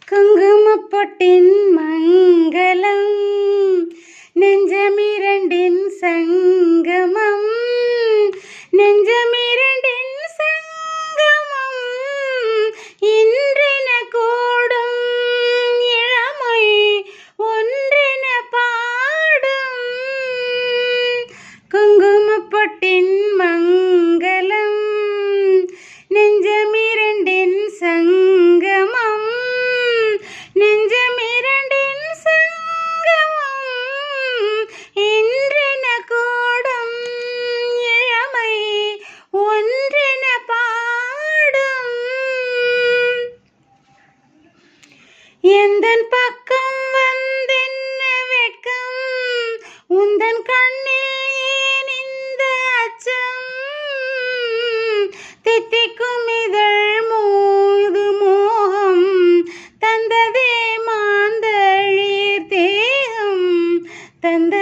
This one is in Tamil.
குங்குமப்பொட்டின் மங்களம் நெஞ்சமிரண்டின் சங்கமம் நெஞ்சமிரண்டின் சங்கமம் இன்றென கூடும் இளமை ஒன்றென பாடும் குங்குமப்பொட்டின் மங்களம் நெஞ்சமிரண்டின் சங்கமம் நெஞ்சமிரண்டின் சங்கமம் இன்றென கூடும் இளமை ஒன்றென பாடும் எந்தன் பக்கம் வந்தென்ன வெட்கம் உந்தன் கண்ணில் ஏன் இந்த அச்சம் தித்திக்கும் இதழ் மூது மோகம் தந்ததே மாந்தளிர் தேகம் தந்த